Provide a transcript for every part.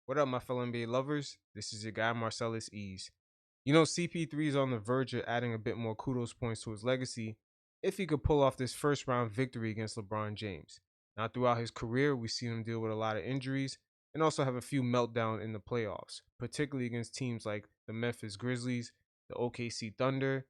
What up, my fellow NBA lovers? This is your guy, Marcellus Ease. You know, CP3 is on the verge of adding a bit more kudos points to his legacy if he could pull off this first round victory against LeBron James. Now, throughout his career, we've seen him deal with a lot of injuries and also have a few meltdowns in the playoffs, particularly against teams like the Memphis Grizzlies, the OKC Thunder,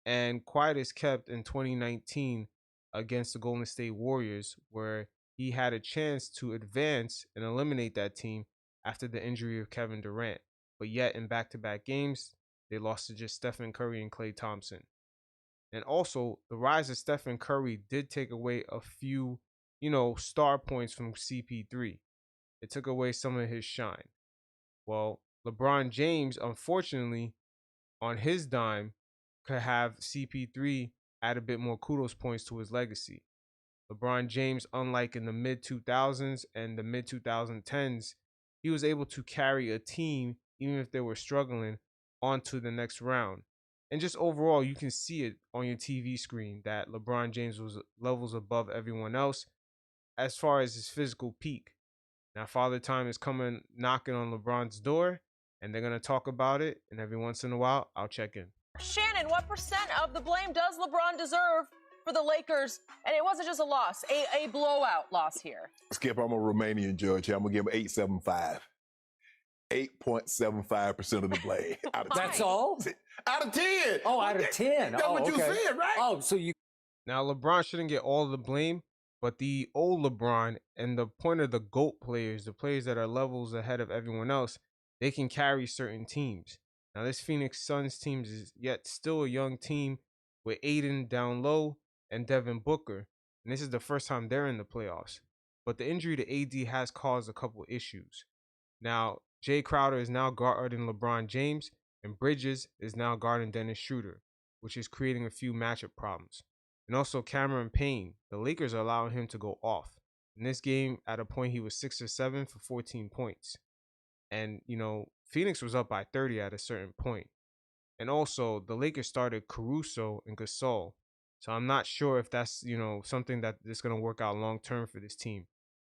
and quiet is kept in 2019 against the Golden State Warriors, where he had a chance to advance and eliminate that team after the injury of Kevin Durant. But yet, in back to back games, they lost to just Stephen Curry and Klay Thompson. And also, the rise of Stephen Curry did take away a few, star points from CP3. It took away some of his shine. Well, LeBron James, unfortunately, on his dime, could have CP3 add a bit more kudos points to his legacy. LeBron James, unlike in the mid 2000s and the mid 2010s, he was able to carry a team, even if they were struggling, onto the next round. And just overall, you can see it on your TV screen that LeBron James was levels above everyone else as far as his physical peak. Now, Father Time is coming knocking on LeBron's door, and they're going to talk about it. And every once in a while, I'll check in. Shannon, what percent of the blame does LeBron deserve for the Lakers? And it wasn't just a loss, a blowout loss here. Skip, I'm a Romanian judge here. I'm going to give him 8.75. 8.75% of the blame. That's all? Out of 10. Oh, out of 10. That's what you said, right? Oh, so you... Now, LeBron shouldn't get all the blame, but the old LeBron and the point of the GOAT players, the players that are levels ahead of everyone else, they can carry certain teams. Now, this Phoenix Suns team is yet still a young team with Aiden down low and Devin Booker. And this is the first time they're in the playoffs. But the injury to AD has caused a couple issues. Now, Jay Crowder is now guarding LeBron James, and Bridges is now guarding Dennis Schroeder, which is creating a few matchup problems. And also Cameron Payne, the Lakers are allowing him to go off. In this game, at a point, he was 6 or 7 for 14 points. And, Phoenix was up by 30 at a certain point. And also, the Lakers started Caruso and Gasol. So I'm not sure if that's, something that is going to work out long term for this team.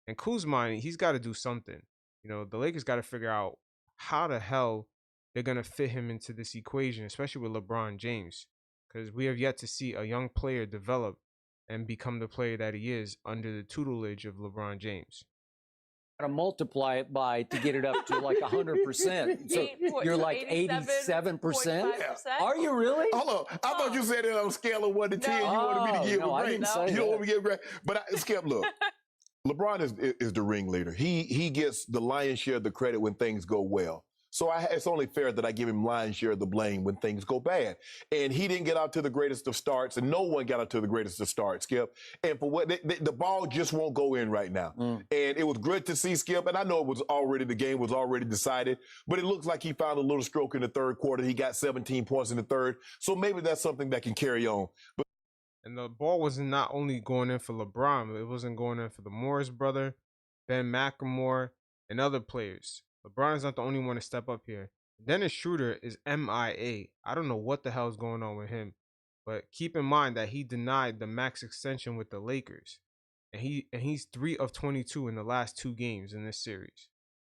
And Kuzma, he's got to do something. The Lakers got to figure out how the hell they're going to fit him into this equation, especially with LeBron James, because we have yet to see a young player develop and become the player that he is under the tutelage of LeBron James. Got to multiply it by to get it up to like 100%. So you're like 87%? Are you really? Hold on. I thought you said it on a scale of 1 to 10. You wanted me to give him a grade. You don't want me to give a grade. But Skip, look. LeBron is the ringleader. He gets the lion's share of the credit when things go well. So it's only fair that I give him lion's share of the blame when things go bad. And he didn't get out to the greatest of starts, and no one got out to the greatest of starts, Skip. And for what the ball just won't go in right now. And it was good to see Skip, and I know the game was already decided, but it looks like he found a little stroke in the third quarter. He got 17 points in the third. So maybe that's something that can carry on. And the ball was not only going in for LeBron, it wasn't going in for the Morris brother, Ben McLemore, and other players. LeBron is not the only one to step up here. Dennis Schroeder is MIA. I don't know what the hell is going on with him. But keep in mind that he denied the max extension with the Lakers. And he's 3 of 22 in the last 2 games in this series.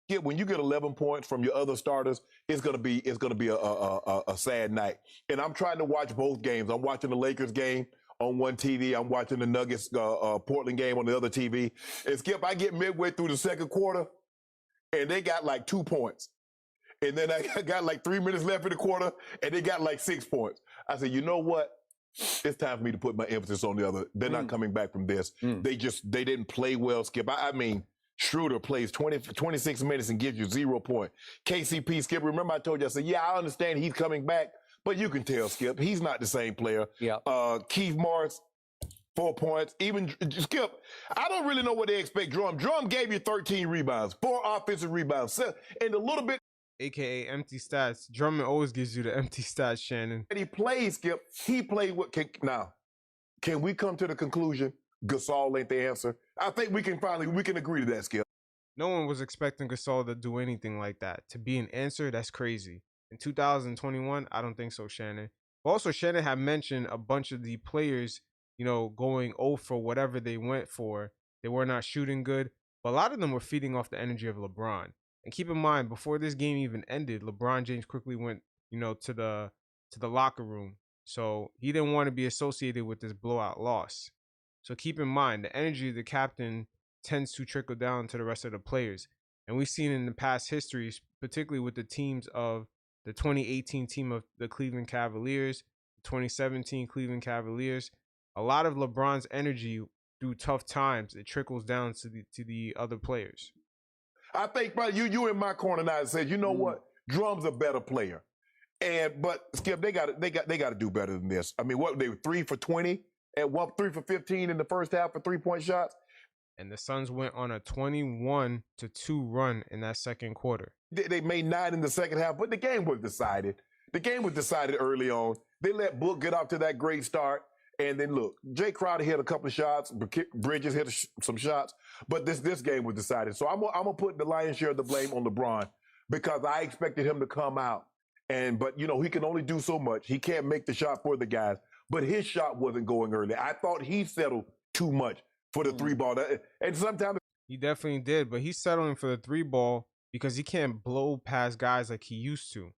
Yeah, when you get 11 points from your other starters, it's gonna be a sad night. And I'm trying to watch both games. I'm watching the Lakers game on one TV. I'm watching the Nuggets Portland game on the other TV. And Skip, I get midway through the second quarter, and they got like 2 points. And then I got like 3 minutes left in the quarter, and they got like 6 points. I said, you know what? It's time for me to put my emphasis on the other. They're not coming back from this. They didn't play well, Skip. I mean, Schroeder plays 26 minutes and gives you 0 points. KCP, Skip, remember I told you, I said, yeah, I understand he's coming back, but you can tell, Skip, he's not the same player. Yeah. Keith Morris, 4 points. Even Skip, I don't really know what they expect. Drum gave you 13 rebounds, 4 offensive rebounds, and a little bit. AKA empty stats. Drummond always gives you the empty stats, Shannon. And he played, Skip. He played what? Now, can we come to the conclusion Gasol ain't the answer? I think we can agree to that, Skip. No one was expecting Gasol to do anything like that. To be an answer, that's crazy. In 2021, I don't think so, Shannon. But also, Shannon had mentioned a bunch of the players, going 0 for whatever they went for. They were not shooting good, but a lot of them were feeding off the energy of LeBron. And keep in mind, before this game even ended, LeBron James quickly went, to the locker room. So he didn't want to be associated with this blowout loss. So keep in mind, the energy of the captain tends to trickle down to the rest of the players. And we've seen in the past histories, particularly with the teams of the 2018 team of the Cleveland Cavaliers, the 2017 Cleveland Cavaliers, a lot of LeBron's energy through tough times, it trickles down to the other players. I think, bro, you in my corner now and said, you know what? Drum's a better player. But Skip, they got to do better than this. I mean, what they were 3 for 20 at 3 for 15 in the first half for 3-point shots. And the Suns went on a 21-2 run in that second quarter. They made 9 in the second half, but the game was decided. The game was decided early on. They let Book get off to that great start. And then look, Jay Crowder hit a couple of shots, Bridges hit some shots, but this game was decided. So I'm gonna put the lion's share of the blame on LeBron because I expected him to come out, but he can only do so much. He can't make the shot for the guys, but his shot wasn't going early. I thought he settled too much for the 3-ball, and sometimes he definitely did, but he's settling for the 3-ball because he can't blow past guys like he used to.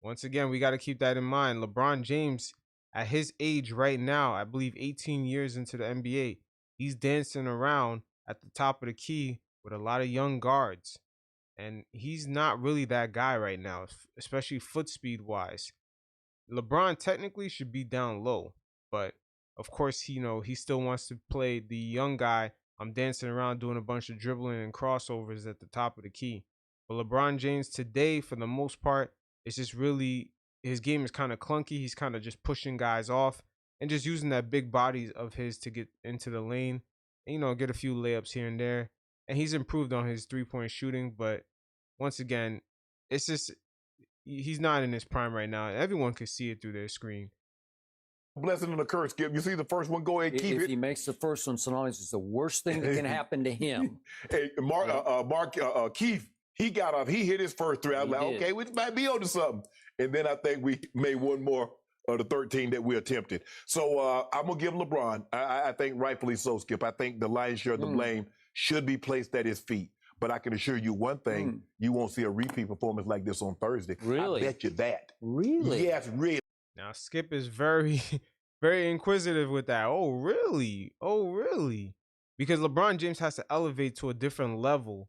Once again, we got to keep that in mind. LeBron James, at his age right now, I believe 18 years into the NBA, he's dancing around at the top of the key with a lot of young guards. And he's not really that guy right now, especially foot speed wise. LeBron technically should be down low, but of course, he still wants to play the young guy. I'm dancing around doing a bunch of dribbling and crossovers at the top of the key. But LeBron James today, for the most part, it's just really, his game is kind of clunky. He's kind of just pushing guys off and just using that big body of his to get into the lane and, get a few layups here and there. And he's improved on his 3-point shooting. But once again, it's just, he's not in his prime right now. Everyone can see it through their screen. Blessing and a curse, Skip. You see the first one, go ahead, keep it. If he makes the first one, sometimes it's the worst thing that can happen to him. Hey, Keith, he got off. He hit his first 3. I was like, okay, we might be on to something. And then I think we made one more of the 13 that we attempted. So I'm going to give LeBron, I think rightfully so, Skip. I think the lion's share of the blame should be placed at his feet. But I can assure you one thing, you won't see a repeat performance like this on Thursday. Really? I bet you that. Really? Yes, really. Now, Skip is very, very inquisitive with that. Oh, really? Oh, really? Because LeBron James has to elevate to a different level.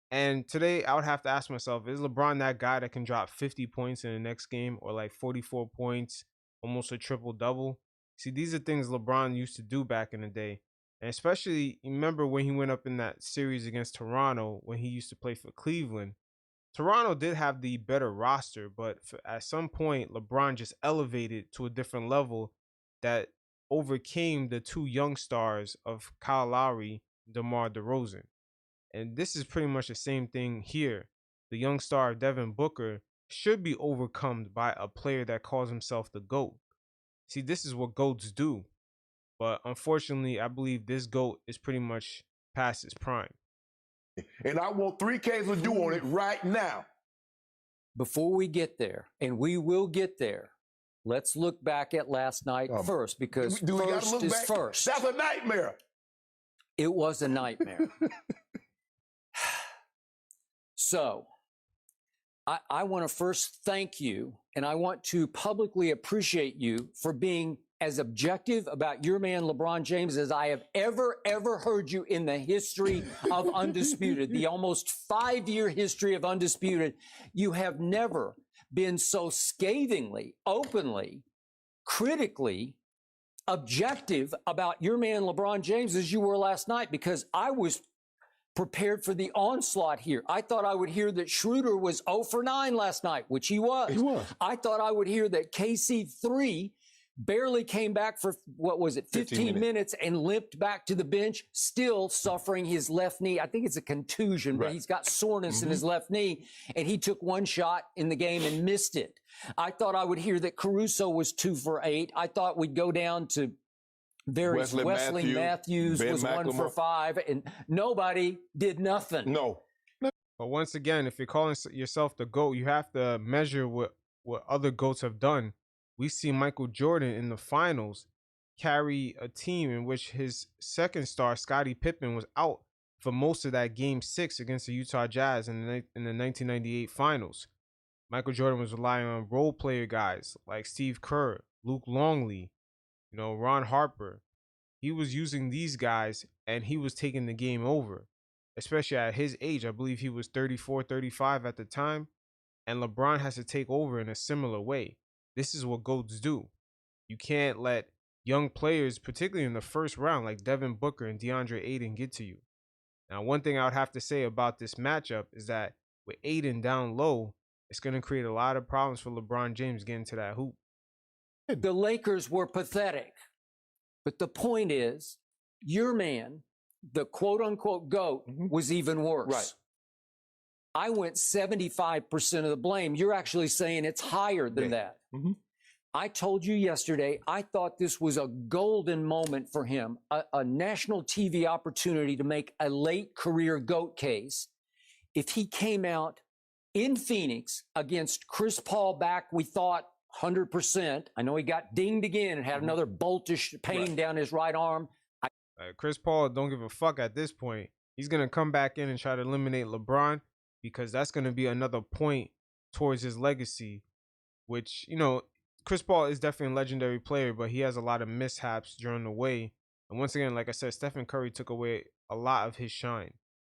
And today, I would have to ask myself, is LeBron that guy that can drop 50 points in the next game or like 44 points, almost a triple-double? See, these are things LeBron used to do back in the day. And especially, remember when he went up in that series against Toronto when he used to play for Cleveland. Toronto did have the better roster, but at some point, LeBron just elevated to a different level that overcame the 2 young stars of Kyle Lowry and DeMar DeRozan. And this is pretty much the same thing here. The young star of Devin Booker should be overcome by a player that calls himself the GOAT. See, this is what GOATs do. But unfortunately, I believe this GOAT is pretty much past his prime. And I want 3Ks to do on it right now. Before we get there, and we will get there, let's look back at last night first, because first is first. That's a nightmare. It was a nightmare. So, I want to first thank you, and I want to publicly appreciate you for being as objective about your man LeBron James as I have ever heard you in the history of Undisputed, the almost 5-year history of Undisputed. You have never been so scathingly, openly, critically objective about your man LeBron James as you were last night, because I was prepared for the onslaught here. I thought I would hear that Schroeder was 0 for 9 last night, which he was. He was. I thought I would hear that KC3 barely came back for, 15 minutes and limped back to the bench, still suffering his left knee. I think it's a contusion, but he's got soreness in his left knee, and he took 1 shot in the game and missed it. I thought I would hear that Caruso was 2 for 8. I thought we'd go down to Wesley Matthews Ben was McLemore. 1 for 5, and nobody did nothing. No. But once again, if you're calling yourself the GOAT, you have to measure what other GOATs have done. We see Michael Jordan in the finals carry a team in which his second star, Scottie Pippen, was out for most of that Game 6 against the Utah Jazz in the 1998 finals. Michael Jordan was relying on role player guys like Steve Kerr, Luke Longley, Ron Harper. He was using these guys and he was taking the game over, especially at his age. I believe he was 34, 35 at the time. And LeBron has to take over in a similar way. This is what GOATs do. You can't let young players, particularly in the first round, like Devin Booker and DeAndre Ayton, get to you. Now, one thing I would have to say about this matchup is that with Ayton down low, it's going to create a lot of problems for LeBron James getting to that hoop. The Lakers were pathetic. But the point is, your man, the quote-unquote GOAT, was even worse. Right. I went 75% of the blame. You're actually saying it's higher than that. I told you yesterday, I thought this was a golden moment for him, a national TV opportunity to make a late career GOAT case. If he came out in Phoenix against Chris Paul back, we thought 100%. I know he got dinged again and had another boltish pain down his right arm. Chris Paul don't give a fuck at this point. He's going to come back in and try to eliminate LeBron because that's going to be another point towards his legacy, which, Chris Paul is definitely a legendary player, but he has a lot of mishaps during the way. And once again, like I said, Stephen Curry took away a lot of his shine.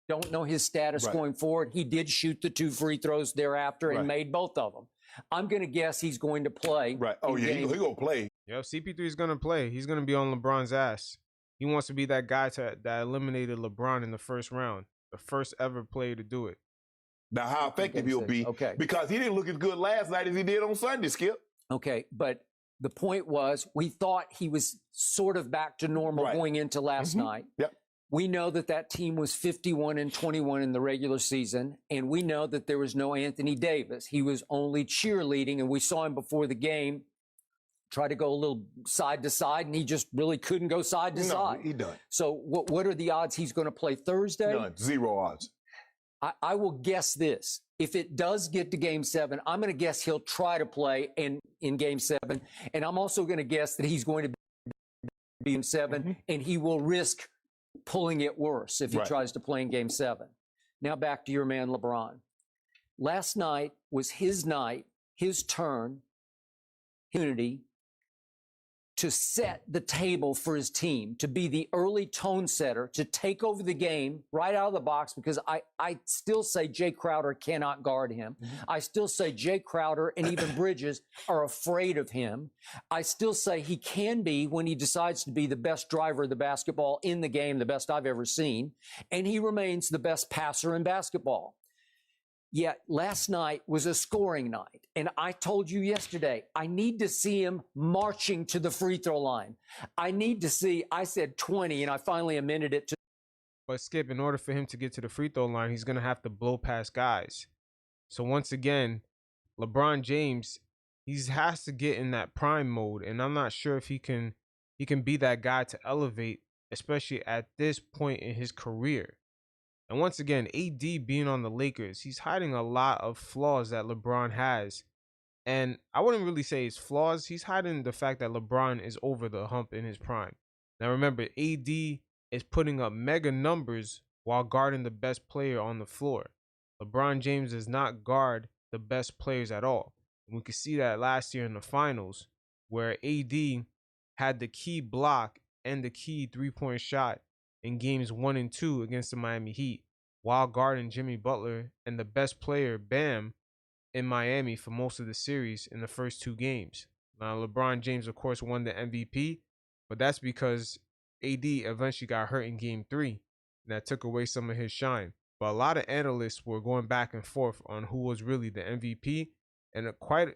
Don't know his status going forward. He did shoot the 2 free throws thereafter and made both of them. I'm going to guess he's going to play. Right. Oh, yeah, he's going to play. Yep, CP3 is going to play. He's going to be on LeBron's ass. He wants to be that guy that eliminated LeBron in the first round, the first ever player to do it. Now, how effective he'll be, because he didn't look as good last night as he did on Sunday, Skip. Okay, but the point was, we thought he was sort of back to normal going into last night. Yep. We know that team was 51-21 in the regular season, and we know that there was no Anthony Davis. He was only cheerleading, and we saw him before the game try to go a little side to side, and he just really couldn't go side to side. He done. So what are the odds he's going to play Thursday? None. 0 odds. I will guess this. If it does get to Game 7, I'm going to guess he'll try to play in Game 7. And I'm also going to guess that he's going to be in 7, and he will risk pulling it worse if he tries to play in Game 7. Now back to your man, LeBron. Last night was his night, his turn, unity, to set the table for his team, to be the early tone setter, to take over the game right out of the box, because I still say Jay Crowder cannot guard him. I still say Jay Crowder and even Bridges are afraid of him. I still say he can be, when he decides to be, the best driver of the basketball in the game, the best I've ever seen, and he remains the best passer in basketball. Yet last night was a scoring night. And I told you yesterday, I need to see him marching to the free throw line. I said 20, and I finally amended it to. But Skip, in order for him to get to the free throw line, he's going to have to blow past guys. So once again, LeBron James, he has to get in that prime mode. And I'm not sure if he can be that guy to elevate, especially at this point in his career. And once again, AD being on the Lakers, he's hiding a lot of flaws that LeBron has. And I wouldn't really say it's flaws. He's hiding the fact that LeBron is over the hump in his prime. Now remember, AD is putting up mega numbers while guarding the best player on the floor. LeBron James does not guard the best players at all. And we could see that last year in the finals, where AD had the key block and the key three-point shot in games 1 and 2 against the Miami Heat, while guarding Jimmy Butler and the best player, Bam, in Miami for most of the series in the first 2 games. Now, LeBron James, of course, won the MVP, but that's because AD eventually got hurt in Game 3, and that took away some of his shine. But a lot of analysts were going back and forth on who was really the MVP, and quite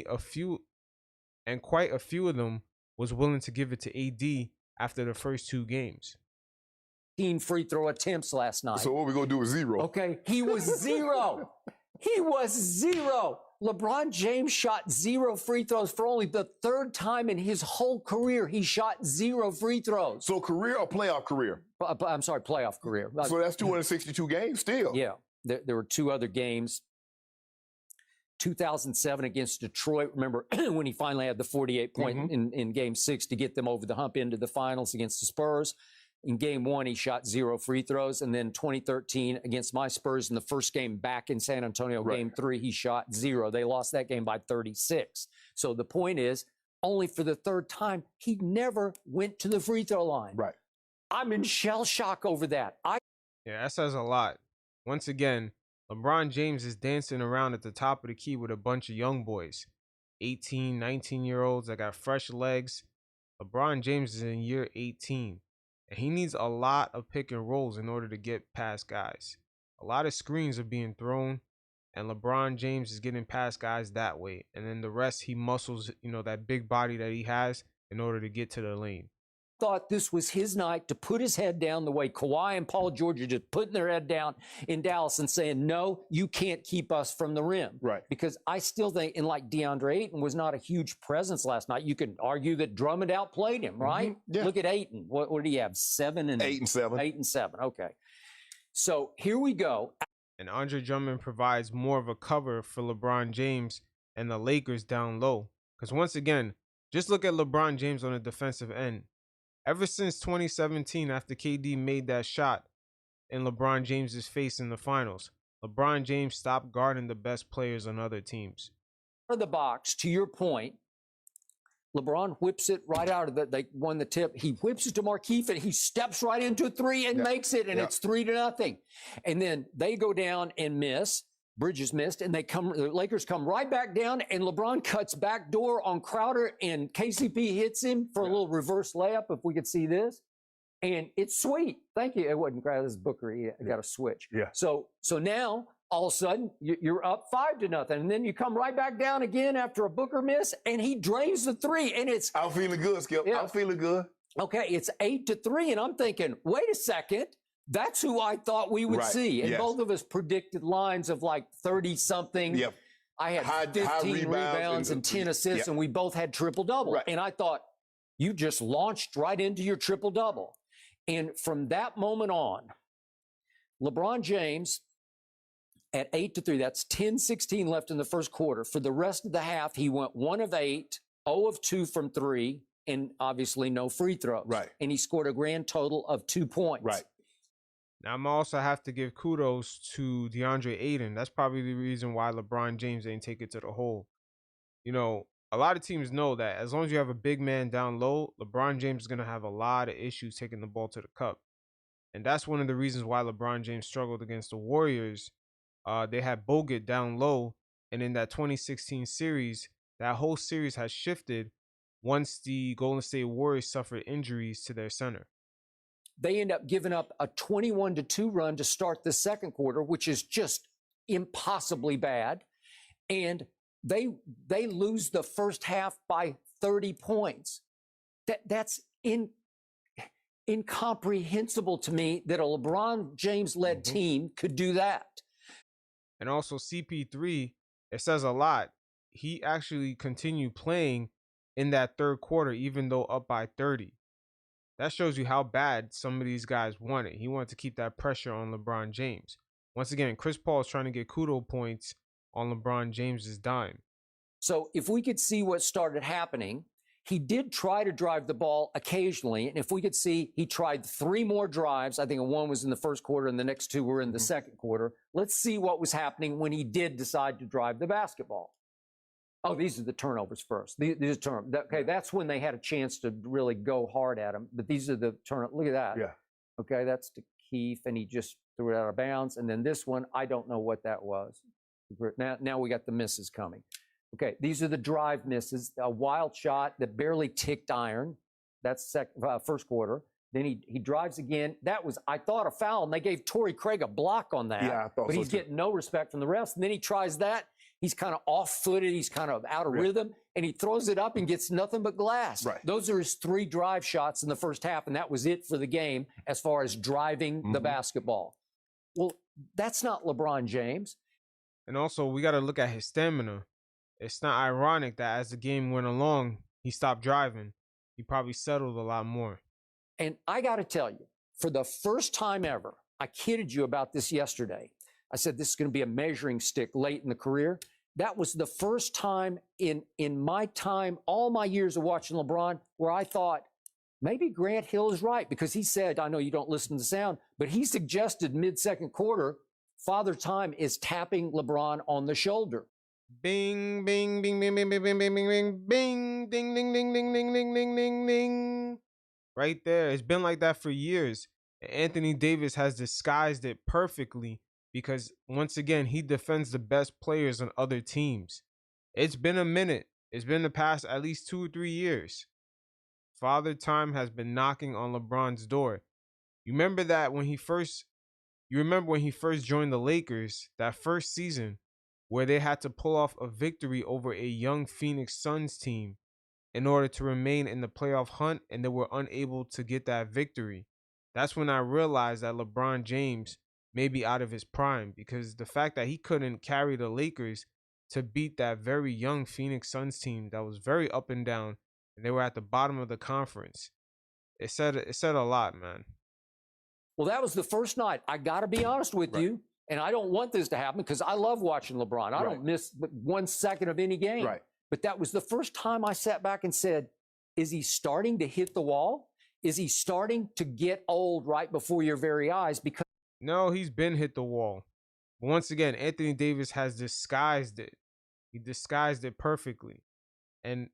a few of them was willing to give it to AD after the first 2 games. Free throw attempts last night. So what we going to do is 0. Okay, he was 0. He was 0. LeBron James shot 0 free throws for only the 3rd time in his whole career. He shot 0 free throws. So career or playoff career? I'm sorry, playoff career. So that's 262 games still. Yeah, there were 2 other games. 2007 against Detroit. Remember when he finally had the 48 point in Game 6 to get them over the hump into the finals against the Spurs. In game one, he shot 0 free throws. And then 2013 against my Spurs in the first game back in San Antonio, Right. game 3, he shot 0. They lost that game by 36. So the point is, only for the third time, he never went to the free throw line. Right. I'm in shell shock over that. Yeah, that says a lot. Once again, LeBron James is dancing around at the top of the key with a bunch of young boys, 18, 19-year-olds that got fresh legs. LeBron James is in year 18, and he needs a lot of pick and rolls in order to get past guys. A lot of screens are being thrown, and LeBron James is getting past guys that way. And then the rest, he muscles, that big body that he has in order to get to the lane. Thought this was his night to put his head down the way Kawhi and Paul George are just putting their head down in Dallas and saying, no, you can't keep us from the rim. Right. Because I still think, and like DeAndre Ayton was not a huge presence last night. You could argue that Drummond outplayed him, right? Mm-hmm. Yeah. Look at Ayton. What did he have? 7 and 8 and 7. 8 and 7. Okay. So here we go. And Andre Drummond provides more of a cover for LeBron James and the Lakers down low. Because once again, just look at LeBron James on the defensive end. Ever since 2017, after KD made that shot in LeBron James's face in the finals, LeBron James stopped guarding the best players on other teams. Out of the box, to your point, LeBron whips it right out of the, they won the tip. He whips it to Markieff and he steps right into a 3 and makes it, and it's 3-0. And then they go down and miss. Bridges missed, and the Lakers come right back down, and LeBron cuts back door on Crowder, and KCP hits him for a little reverse layup, if we could see this. And it's sweet. Thank you. It wasn't Crowder, this is Booker. He got a switch. Yeah. So now, all of a sudden, you're up 5-0, and then you come right back down again after a Booker miss, and he drains the 3, and it's... I'm feeling good, Skip. Yeah. I'm feeling good. Okay, it's 8-3, and I'm thinking, wait a second. That's who I thought we would see. And both of us predicted lines of like 30-something. Yep. I had High 15 rebounds rebounds and 10 assists, and we both had triple-double. Right. And I thought, you just launched right into your triple-double. And from that moment on, LeBron James at 8-3, that's 10-16 left in the first quarter. For the rest of the half, he went 1 of 8, 0 of 2 from 3, and obviously no free throws. Right. And he scored a grand total of 2 points. Right. Now, I'm also have to give kudos to DeAndre Ayton. That's probably the reason why LeBron James ain't take it to the hole. A lot of teams know that as long as you have a big man down low, LeBron James is going to have a lot of issues taking the ball to the cup. And that's one of the reasons why LeBron James struggled against the Warriors. They had Bogut down low. And in that 2016 series, that whole series has shifted once the Golden State Warriors suffered injuries to their center. They end up giving up a 21-2 run to start the second quarter, which is just impossibly bad. And they lose the first half by 30 points. That's incomprehensible to me that a LeBron James-led team could do that. And also CP3, it says a lot. He actually continued playing in that third quarter, even though up by 30. That shows you how bad some of these guys wanted. He wanted to keep that pressure on LeBron James. Once again, Chris Paul is trying to get kudo points on LeBron James's dime. So if we could see what started happening, he did try to drive the ball occasionally. And if we could see, he tried 3 more drives. I think one was in the first quarter and the next 2 were in the second quarter. Let's see what was happening when he did decide to drive the basketball. Oh, these are the turnovers first. These are turnovers. Okay, that's when they had a chance to really go hard at him. But these are the turnovers. Look at that. Yeah. Okay, that's to Keefe, and he just threw it out of bounds. And then this one, I don't know what that was. Now we got the misses coming. Okay, these are the drive misses. A wild shot that barely ticked iron. That's first quarter. Then he drives again. That was, I thought, a foul, and they gave Torrey Craig a block on that. Yeah, I thought but so he's too. getting no respect from the refs. And then he tries that. He's kind of off-footed. He's kind of out of rhythm, and he throws it up and gets nothing but glass. Right. Those are his 3 drive shots in the first half, and that was it for the game as far as driving the basketball. Well, that's not LeBron James. And also, we got to look at his stamina. It's not ironic that as the game went along, he stopped driving. He probably settled a lot more. And I got to tell you, for the first time ever, I kidded you about this yesterday. I said this is going to be a measuring stick late in the career. That was the first time in my time, all my years of watching LeBron, where I thought maybe Grant Hill is right, because he said, I know you don't listen to the sound, but he suggested mid-second quarter, Father Time is tapping LeBron on the shoulder. Bing, bing, bing, bing, bing, bing, bing, bing, bing, bing, bing, ding, ding, ding, ding, ding, ding, ding, ding, ding. Right there. It's been like that for years. Anthony Davis has disguised it perfectly because, once again, he defends the best players on other teams. It's been a minute. It's been the past at least 2 or 3 years. Father Time has been knocking on LeBron's door. You remember that when he first joined the Lakers, that first season where they had to pull off a victory over a young Phoenix Suns team in order to remain in the playoff hunt, and they were unable to get that victory. That's when I realized that LeBron James may be out of his prime, because the fact that he couldn't carry the Lakers to beat that very young Phoenix Suns team that was very up and down, and they were at the bottom of the conference. It said a lot, man. Well, that was the first night. I got to be honest with you, and I don't want this to happen because I love watching LeBron. I don't miss 1 second of any game. Right. But that was the first time I sat back and said, is he starting to hit the wall? Is he starting to get old right before your very eyes? Because No, he's been hit the wall. But once again, Anthony Davis has disguised it. He disguised it perfectly. And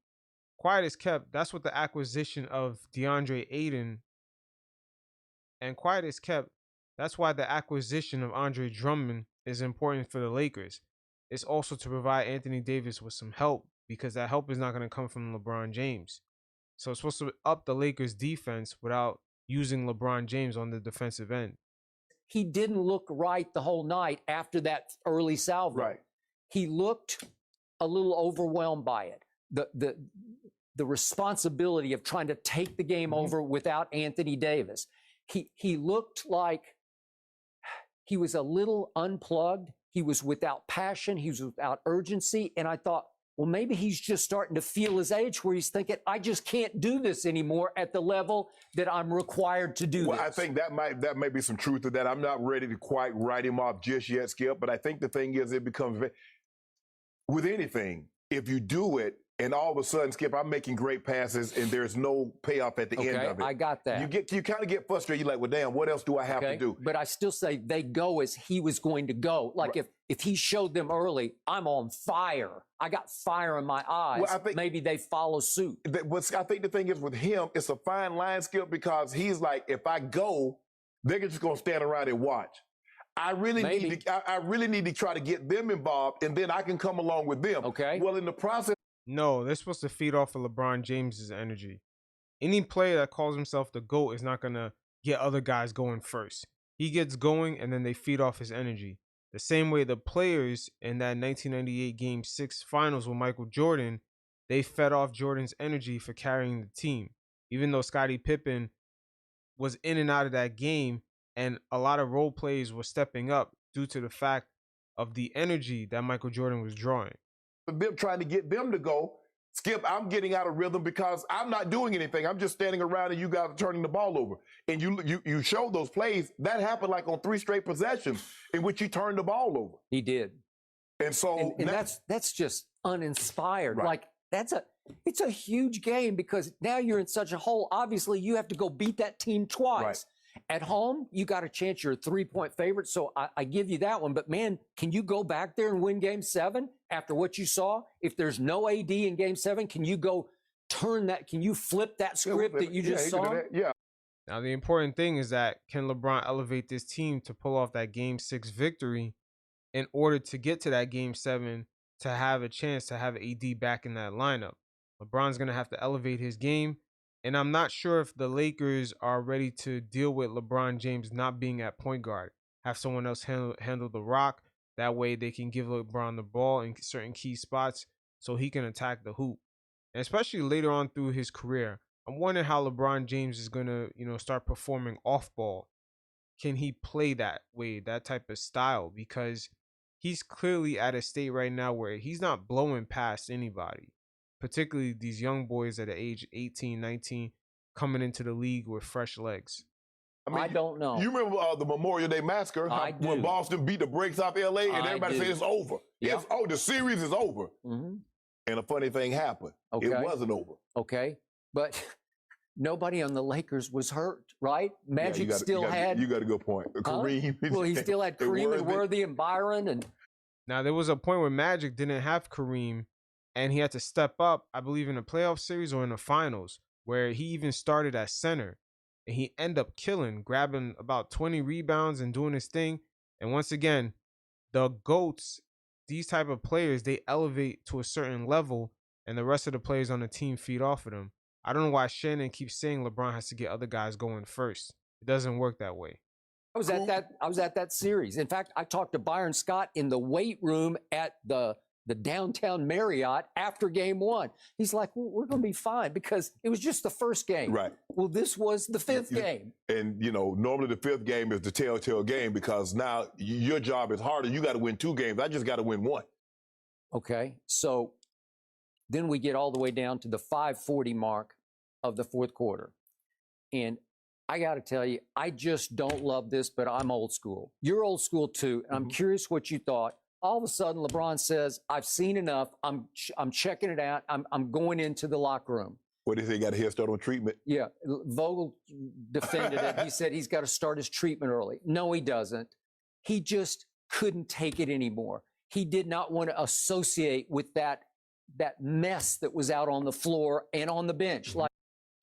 quiet as kept, that's what the acquisition of DeAndre Ayton, and quiet as kept, that's why the acquisition of Andre Drummond is important for the Lakers. It's also to provide Anthony Davis with some help, because that help is not going to come from LeBron James. So it's supposed to up the Lakers defense without using LeBron James on the defensive end. he didn't look right the whole night after that early salvo. Right. He looked a little overwhelmed by it. The responsibility of trying to take the game over without Anthony Davis. He looked like he was a little unplugged. He was without passion. He was without urgency. And I thought, well, maybe he's just starting to feel his age, where he's thinking, I just can't do this anymore at the level that I'm required to do Well, this. I think that may be some truth to that. I'm not ready to quite write him off just yet, Skip. But I think the thing is, it becomes with anything, if you do it, and all of a sudden, Skip, I'm making great passes, and there's no payoff at the end of it. I got that. You kind of get frustrated. You're like, well, damn, what else do I have to do? But I still say they go as he was going to go. Like if he showed them early, I'm on fire. I got fire in my eyes. Well, I think maybe they follow suit. But I think the thing is with him, it's a fine line, Skip, because he's like, if I go, they're just gonna stand around and watch. I really need to try to get them involved, and then I can come along with them. Okay. Well, in the process. No, they're supposed to feed off of LeBron James's energy. Any player that calls himself the GOAT is not going to get other guys going first. He gets going, and then they feed off his energy. The same way the players in that 1998 Game 6 finals with Michael Jordan, they fed off Jordan's energy for carrying the team. Even though Scottie Pippen was in and out of that game, and a lot of role players were stepping up due to the fact of the energy that Michael Jordan was drawing. Them trying to get them to go, Skip, I'm getting out of rhythm because I'm not doing anything. I'm just standing around and you guys are turning the ball over. And you showed those plays. That happened like on 3 straight possessions in which he turned the ball over. He did. And so and that's just uninspired. Right. Like it's a huge game, because now you're in such a hole. Obviously, you have to go beat that team twice. Right. At home, you got a chance. You're a 3-point favorite, so I give you that one. But man, can you go back there and win Game 7 after what you saw? If there's no AD in Game 7, can you go turn that? Can you flip that script that you just saw? Yeah. Now, the important thing is that, can LeBron elevate this team to pull off that Game 6 victory in order to get to that Game 7 to have a chance to have AD back in that lineup? LeBron's going to have to elevate his game. And I'm not sure if the Lakers are ready to deal with LeBron James not being at point guard. Have someone else handle the rock. That way they can give LeBron the ball in certain key spots so he can attack the hoop. And especially later on through his career, I'm wondering how LeBron James is going to, start performing off ball. Can he play that way, that type of style? Because he's clearly at a state right now where he's not blowing past anybody, particularly these young boys at the age 18, 19, coming into the league with fresh legs. I don't know. You remember the Memorial Day Massacre? When Boston beat the brakes off L.A. and everybody said it's over. Yeah. The series is over. Mm-hmm. And a funny thing happened. Okay. It wasn't over. Okay. But nobody on the Lakers was hurt, right? Magic you got a good point. Kareem. Well, he still had Kareem and Worthy and Byron. And Now, there was a point where Magic didn't have Kareem, and he had to step up, I believe, in a playoff series or in the finals, where he even started at center. And he ended up grabbing about 20 rebounds and doing his thing. And once again, the GOATs, these type of players, they elevate to a certain level, and the rest of the players on the team feed off of them. I don't know why Shannon keeps saying LeBron has to get other guys going first. It doesn't work that way. I was at that series. In fact, I talked to Byron Scott in the weight room at the downtown Marriott after game one. He's like, well, we're going to be fine because it was just the first game. Right. Well, this was the fifth game. And, normally the fifth game is the telltale game because now your job is harder. You got to win 2 games. I just got to win 1. Okay. So then we get all the way down to the 5:40 mark of the fourth quarter. And I got to tell you, I just don't love this, but I'm old school. You're old school too. And I'm curious what you thought. All of a sudden, LeBron says, I've seen enough. I'm checking it out. I'm going into the locker room. What is he got a head start on treatment? Yeah. Vogel defended it. He said he's got to start his treatment early. No, he doesn't. He just couldn't take it anymore. He did not want to associate with that mess that was out on the floor and on the bench.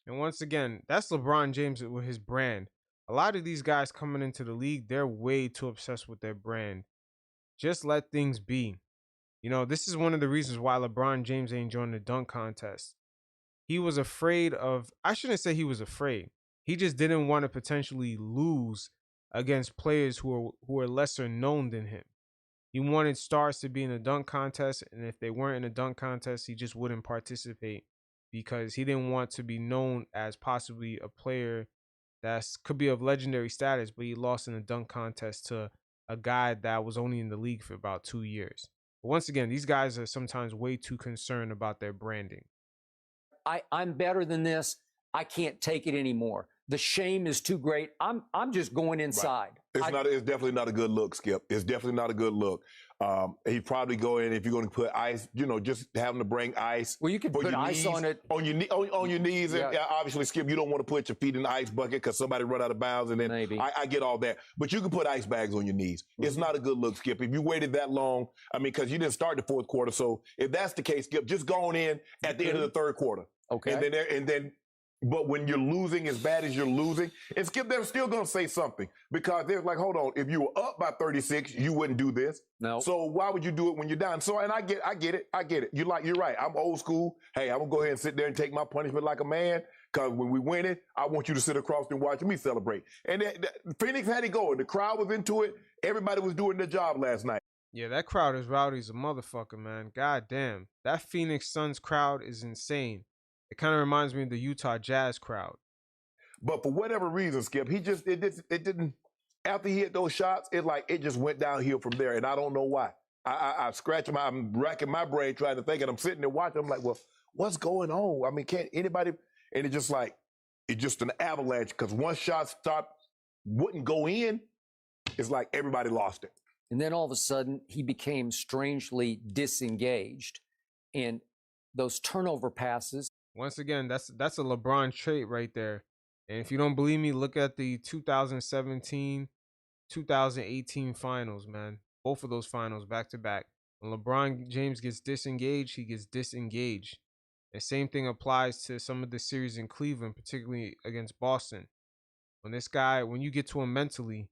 And once again, that's LeBron James with his brand. A lot of these guys coming into the league, they're way too obsessed with their brand. Just let things be. This is one of the reasons why LeBron James ain't joining the dunk contest. He was afraid of, I shouldn't say he was afraid. He just didn't want to potentially lose against players who are lesser known than him. He wanted stars to be in a dunk contest, and if they weren't in a dunk contest, he just wouldn't participate because he didn't want to be known as possibly a player that could be of legendary status, but he lost in a dunk contest to a guy that was only in the league for about 2 years. But once again, these guys are sometimes way too concerned about their branding. I'm better than this. I can't take it anymore. The shame is too great. I'm just going inside. Right. It's definitely not a good look, Skip. It's definitely not a good look. He'd probably go in if you're going to put ice, just having to bring ice. Well, you could put ice on it. On your knees. Yeah. And obviously, Skip, you don't want to put your feet in the ice bucket because somebody run out of bounds. And then Maybe. I get all that. But you can put ice bags on your knees. It's not a good look, Skip. If you waited that long, because you didn't start the fourth quarter. So if that's the case, Skip, just go on in at the end of the third quarter. Okay. But when you're losing as bad as you're losing, and Skip, they're still going to say something because they're like, hold on, if you were up by 36, you wouldn't do this. No. So why would you do it when you're down? So, and I get it. You're right. I'm old school. Hey, I'm going to go ahead and sit there and take my punishment like a man because when we win it, I want you to sit across and watch me celebrate. And Phoenix had it going. The crowd was into it. Everybody was doing their job last night. Yeah, that crowd is rowdy as a motherfucker, man. God damn. That Phoenix Suns crowd is insane. It kind of reminds me of the Utah Jazz crowd. But for whatever reason, Skip, it didn't, after he hit those shots, it just went downhill from there. And I don't know why. I'm racking my brain trying to think, and I'm sitting there watching. I'm like, well, what's going on? Can't anybody, and it's just an avalanche because once shots wouldn't go in, it's like everybody lost it. And then all of a sudden, he became strangely disengaged. And those turnover passes. Once again, that's a LeBron trait right there. And if you don't believe me, look at the 2017, 2018 finals, man. Both of those finals back to back. When LeBron James gets disengaged, he gets disengaged. The same thing applies to some of the series in Cleveland, particularly against Boston. When you get to him mentally,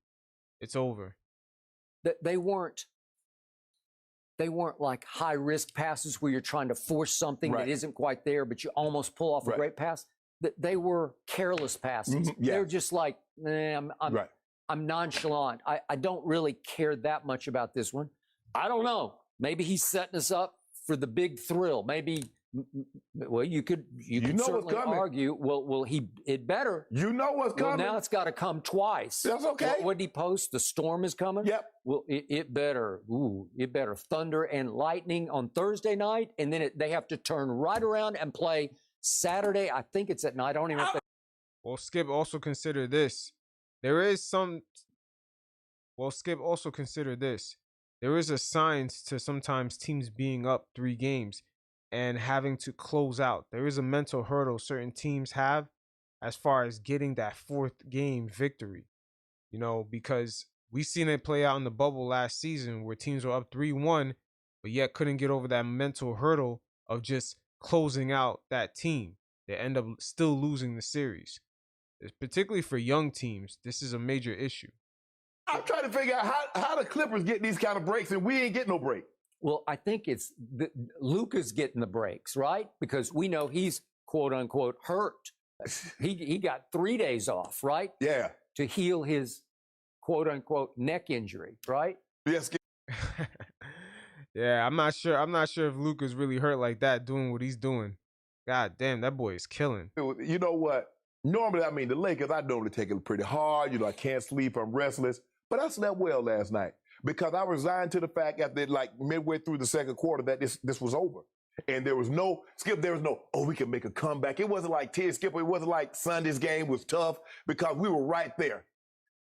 it's over. They weren't like high risk passes where you're trying to force something that isn't quite there, but you almost pull off a great pass. They were careless passes. Mm-hmm. Yeah. They're just like, I'm nonchalant. I don't really care that much about this one. I don't know. Maybe he's setting us up for the big thrill. Maybe. Well, you could certainly argue. Well, it better. You know what's coming. Well, now it's got to come twice. That's okay. What did he post? The storm is coming. Yep. Well, it better thunder and lightning on Thursday night, and then they have to turn right around and play Saturday. I think it's at night. I don't even. Well, Skip, also consider this. There is a science to sometimes teams being up 3 games and having to close out. There is a mental hurdle certain teams have as far as getting that fourth game victory. Because we seen it play out in the bubble last season where teams were up 3-1, but yet couldn't get over that mental hurdle of just closing out that team. They end up still losing the series. Particularly for young teams, this is a major issue. I'm trying to figure out how the Clippers get these kind of breaks and we ain't getting no break. Well, I think it's Luka's getting the breaks, right? Because we know he's quote unquote hurt. He got 3 days off, right? Yeah. To heal his quote unquote neck injury, right? Yes. Yeah, I'm not sure if Luka's really hurt like that doing what he's doing. God damn, that boy is killing. You know what? Normally, the Lakers, I normally take it pretty hard. I can't sleep. I'm restless. But I slept well last night because I resigned to the fact after midway through the second quarter that this was over. And there was no, we can make a comeback. It wasn't like Skip. It wasn't like Sunday's game was tough because we were right there.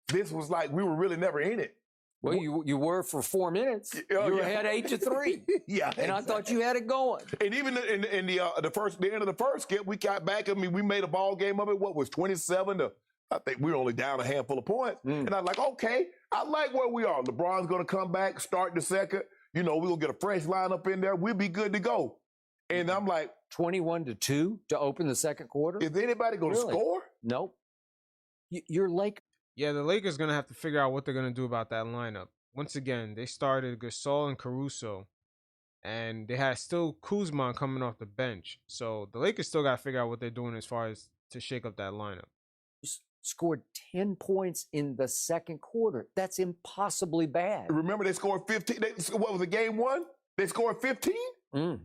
This was like we were really never in it. Well, you were for 4 minutes. You were ahead 8-3. Yeah, and exactly. I thought you had it going. And even in the end of the first Skip, we got back. We made a ball game of it. What was 27 to? I think we were only down a handful of points. And I'm like, okay, I like where we are. LeBron's going to come back, start the second. We're going to get a fresh lineup in there. We'll be good to go. And I'm like, 21-2 to open the second quarter. Is anybody going to score? Nope. You're Lakers. Yeah, the Lakers going to have to figure out what they're going to do about that lineup. Once again, they started Gasol and Caruso, and they had still Kuzma coming off the bench. So the Lakers still got to figure out what they're doing as far as to shake up that lineup. Scored 10 points in the second quarter. That's impossibly bad. Remember, they scored 15. What was it, game one? They scored 15 in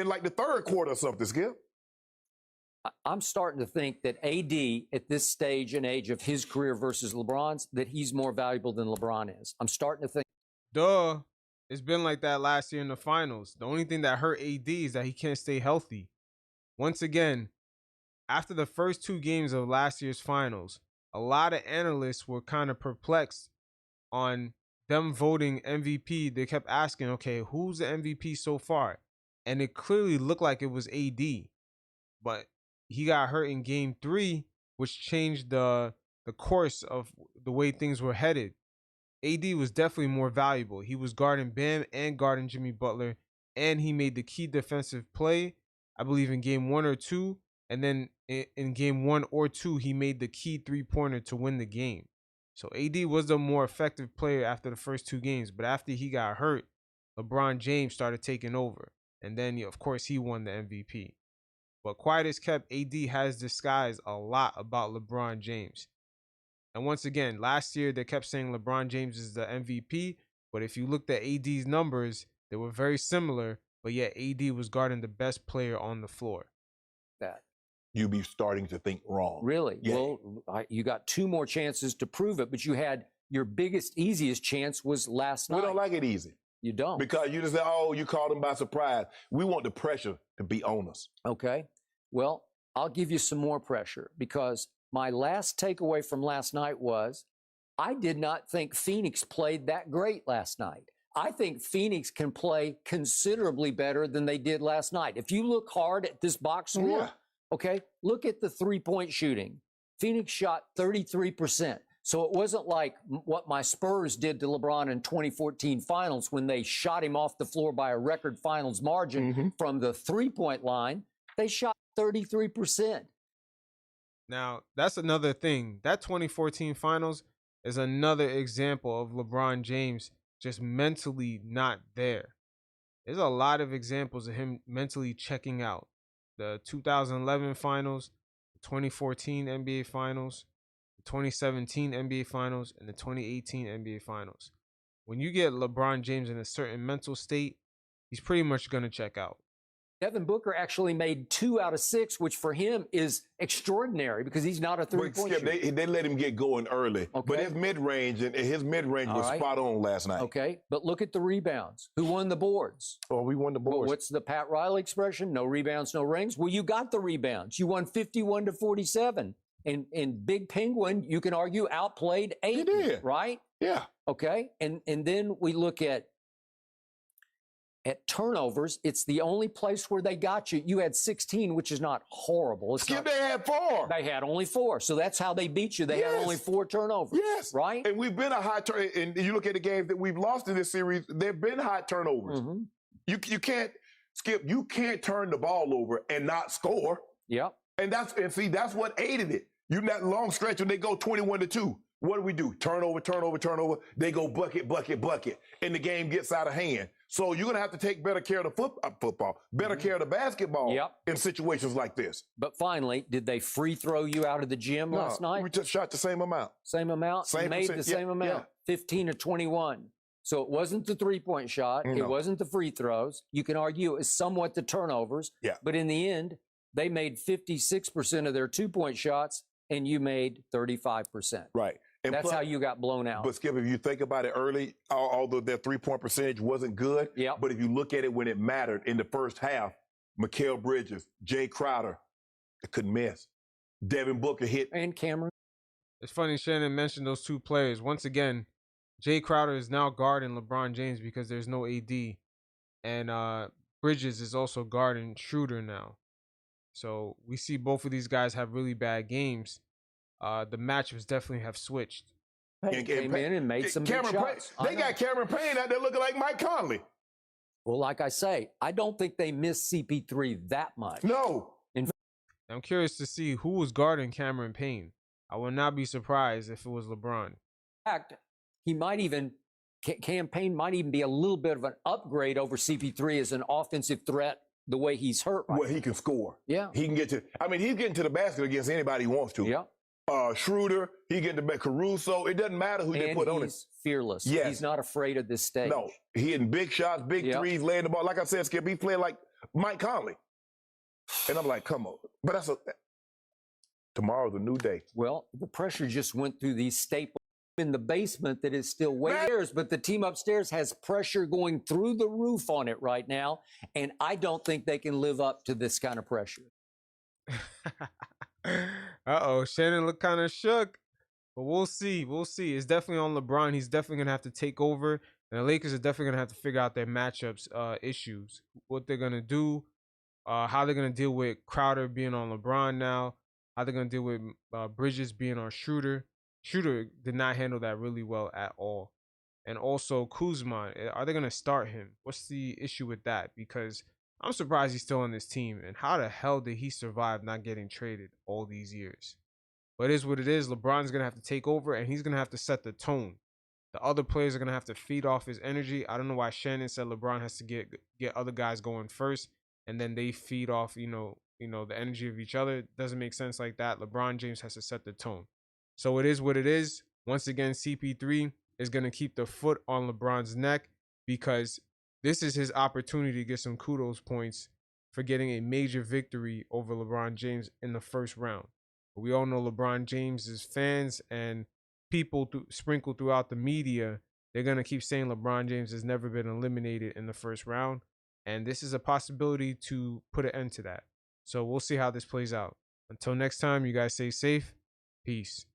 like the third quarter or something, Skip. I'm starting to think that AD at this stage and age of his career versus LeBron's, that he's more valuable than LeBron is. I'm starting to think. Duh. It's been like that last year in the finals. The only thing that hurt AD is that he can't stay healthy. Once again, after the first 2 games of last year's finals, a lot of analysts were kind of perplexed on them voting MVP. They kept asking, okay, who's the MVP so far? And it clearly looked like it was AD. But he got hurt in game 3, which changed the course of the way things were headed. AD was definitely more valuable. He was guarding Bam and guarding Jimmy Butler, and he made the key defensive play, I believe, in game 1 or 2. And then in game 1 or 2, he made the key 3-pointer to win the game. So AD was the more effective player after the first 2 games. But after he got hurt, LeBron James started taking over. And then, of course, he won the MVP. But quiet as kept, AD has disguised a lot about LeBron James. And once again, last year they kept saying LeBron James is the MVP. But if you looked at AD's numbers, they were very similar. But yet AD was guarding the best player on the floor. That. You be starting to think wrong. Really? Yeah. Well, you got 2 more chances to prove it, but you had your biggest, easiest chance was last night. We don't like it easy. You don't. Because you just say, oh, you caught them by surprise. We want the pressure to be on us. Okay. Well, I'll give you some more pressure because my last takeaway from last night was I did not think Phoenix played that great last night. I think Phoenix can play considerably better than they did last night. If you look hard at this box score, okay, look at the 3-point shooting. Phoenix shot 33%. So it wasn't like what my Spurs did to LeBron in 2014 finals when they shot him off the floor by a record finals margin from the 3-point line. They shot 33%. Now, that's another thing. That 2014 finals is another example of LeBron James just mentally not there. There's a lot of examples of him mentally checking out. The 2011 finals, the 2014 NBA finals, 2017 NBA Finals, and the 2018 NBA Finals. When you get LeBron James in a certain mental state, he's pretty much going to check out. Devin Booker actually made 2 out of 6, which for him is extraordinary because he's not a 3-point shooter. They let him get going early. Okay. But his mid-range was spot on last night. Okay, but look at the rebounds. Who won the boards? Oh, we won the boards. Well, what's the Pat Riley expression? No rebounds, no rings. Well, you got the rebounds. You won 51-47. And Big Penguin, you can argue, outplayed 8. He did. Right? Yeah. Okay. And then we look at at turnovers, it's the only place where they got you. You had 16, which is not horrible. It's Skip, not, they had 4. they had only 4. So that's how they beat you. They had Yes. only 4 turnovers. Yes. Right? And we've been a high turn. And you look at the games that we've lost in this series, they've been high turnovers. Mm-hmm. You can't, Skip, you can't turn the ball over and not score. Yep. And that's what aided it. You that long stretch when they go 21-2. What do? Turnover. They go bucket, and the game gets out of hand. So you're gonna have to take better care of the football, better care of the basketball in situations like this. But finally, did they free throw you out of the gym last night? We just shot the same amount. Same amount? Same made percent. the same Yeah, amount. 15 to 21. So it wasn't the three-point shot. No. It wasn't the free throws. You can argue it was somewhat the turnovers. Yeah. But in the end, they made 56% of their two-point shots, and you made 35%. Right. And That's plus, how you got blown out. But Skip, if you think about it early, although their 3-point percentage wasn't good, but if you look at it when it mattered in the first half, Mikal Bridges, Jay Crowder, they couldn't miss. Devin Booker hit. And Cameron. It's funny Shannon mentioned those two players. Once again, Jay Crowder is now guarding LeBron James because there's no AD. And Bridges is also guarding Schroeder now. So we see both of these guys have really bad games. The matchups definitely have switched. Came in and made some big shots. They got Cameron Payne out there looking like Mike Conley. Well, like I say, I don't think they missed CP3 that much. No. I'm curious to see who was guarding Cameron Payne. I would not be surprised if it was LeBron. In fact, he might even, Payne might even be a little bit of an upgrade over CP3 as an offensive threat the way he's hurt right Well, he can score. Yeah. He can get to, he's getting to the basket against anybody he wants to. Yeah. Schroeder, he getting to back Caruso. It doesn't matter who they put on it. He's fearless. Yes. He's not afraid of this stage. No, he hitting big shots, big threes, laying the ball. Like I said, Skip, he playing like Mike Conley. And I'm like, come on. But tomorrow's a new day. Well, the pressure just went through these staples in the basement that is still way upstairs, but the team upstairs has pressure going through the roof on it right now, and I don't think they can live up to this kind of pressure. Uh-oh, Shannon looked kind of shook. But we'll see. We'll see. It's definitely on LeBron. He's definitely going to have to take over. And the Lakers are definitely going to have to figure out their matchups issues. What they're going to do, how they're going to deal with Crowder being on LeBron now, how they're going to deal with Bridges being on Schroeder. Schroeder did not handle that really well at all. And also Kuzma, are they going to start him? What's the issue with that? Because I'm surprised he's still on this team. And how the hell did he survive not getting traded all these years? But it is what it is. LeBron's going to have to take over, and he's going to have to set the tone. The other players are going to have to feed off his energy. I don't know why Shannon said LeBron has to get other guys going first, and then they feed off, the energy of each other. It doesn't make sense like that. LeBron James has to set the tone. So it is what it is. Once again, CP3 is going to keep the foot on LeBron's neck because this is his opportunity to get some kudos points for getting a major victory over LeBron James in the first round. We all know LeBron James's fans and people sprinkled throughout the media, they're going to keep saying LeBron James has never been eliminated in the first round. And this is a possibility to put an end to that. So we'll see how this plays out. Until next time, you guys stay safe. Peace.